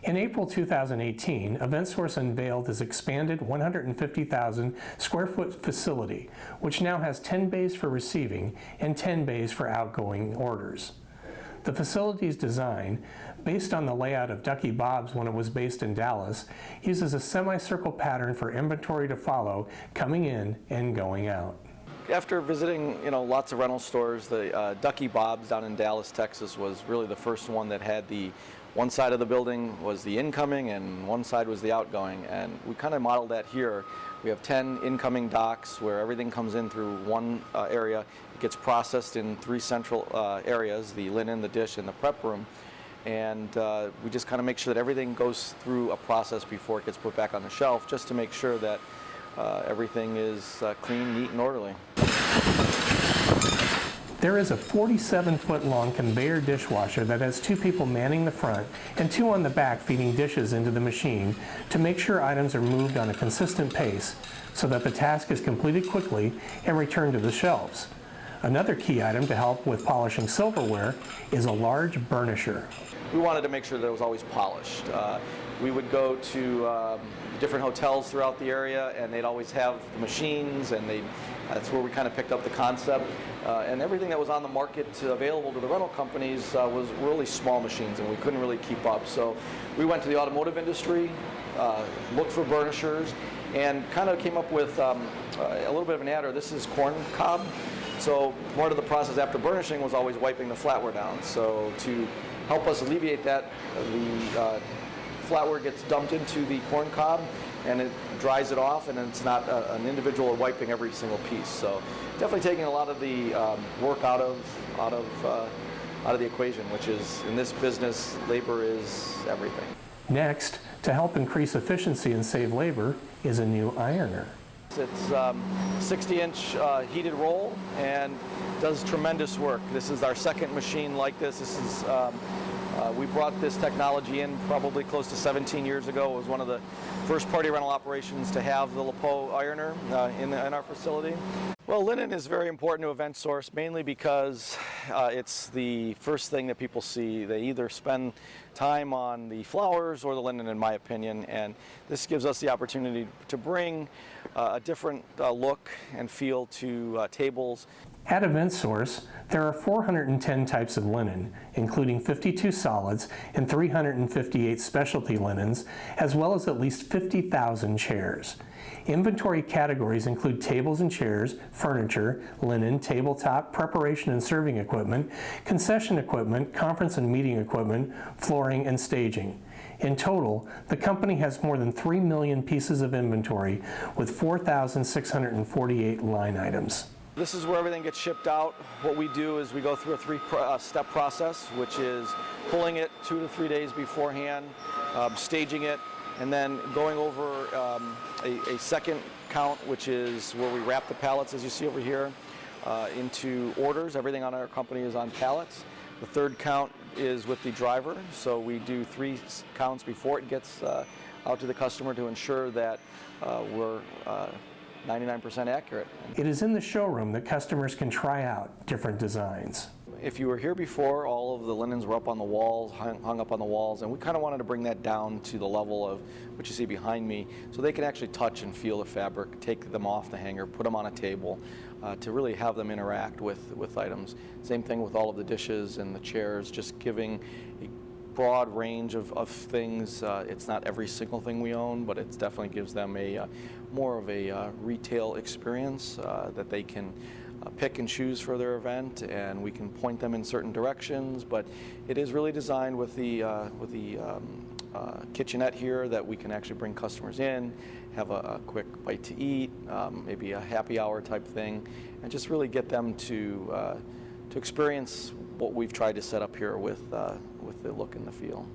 In April 2018, EventSource unveiled its expanded 150,000 square foot facility, which now has 10 bays for receiving and 10 bays for outgoing orders. The facility's design, based on the layout of Ducky Bob's when it was based in Dallas, uses a semicircle pattern for inventory to follow coming in and going out. After visiting, lots of rental stores, the Ducky Bob's down in Dallas, Texas was really the first one that had the one side of the building was the incoming and one side was the outgoing, and we kind of modeled that here. We have 10 incoming docks where everything comes in through one area. It gets processed in 3 central areas, the linen, the dish, and the prep room. And we just kind of make sure that everything goes through a process before it gets put back on the shelf, just to make sure that everything is clean, neat, and orderly. There is a 47-foot-long conveyor dishwasher that has 2 people manning the front and 2 on the back feeding dishes into the machine to make sure items are moved on a consistent pace so that the task is completed quickly and returned to the shelves. Another key item to help with polishing silverware is a large burnisher. We wanted to make sure that it was always polished. We would go to different hotels throughout the area, and they'd always have the machines, and that's where we kind of picked up the concept. And everything that was on the market available to the rental companies was really small machines, and we couldn't really keep up. So we went to the automotive industry, looked for burnishers, and kind of came up with a little bit of an adder. This is corn cob. So part of the process after burnishing was always wiping the flatware down. So to help us alleviate that, the flatware gets dumped into the corn cob and it dries it off, and it's not an individual wiping every single piece. So definitely taking a lot of the work out of the equation, which is, in this business, labor is everything. Next, to help increase efficiency and save labor, is a new ironer. It's 60-inch heated roll and does tremendous work. This is our second machine like this. We brought this technology in probably close to 17 years ago. It was one of the first party rental operations to have the LaPo ironer in our facility. Well, linen is very important to EventSource, mainly because it's the first thing that people see. They either spend time on the flowers or the linen, in my opinion, and this gives us the opportunity to bring a different look and feel to tables. At EventSource, there are 410 types of linen, including 52 solids and 358 specialty linens, as well as at least 50,000 chairs. Inventory categories include tables and chairs, furniture, linen, tabletop, preparation and serving equipment, concession equipment, conference and meeting equipment, flooring, and staging. In total, the company has more than 3 million pieces of inventory with 4,648 line items. This is where everything gets shipped out. What we do is we go through a 3-step process, which is pulling it 2 to 3 days beforehand, staging it, and then going over a second count, which is where we wrap the pallets, as you see over here, into orders. Everything on our company is on pallets. The third count is with the driver, so we do 3 counts before it gets out to the customer to ensure that we're 99% accurate. It is in the showroom that customers can try out different designs. If you were here before, all of the linens were up on the walls, hung up on the walls, and we kind of wanted to bring that down to the level of what you see behind me, so they can actually touch and feel the fabric, take them off the hanger, put them on a table, to really have them interact with items. Same thing with all of the dishes and the chairs, just giving a broad range of things. It's not every single thing we own, but it definitely gives them more of a retail experience that they can pick and choose for their event, and we can point them in certain directions. But it is really designed with the kitchenette here that we can actually bring customers in, have a quick bite to eat, maybe a happy hour type thing, and just really get them to experience what we've tried to set up here with the look and the feel.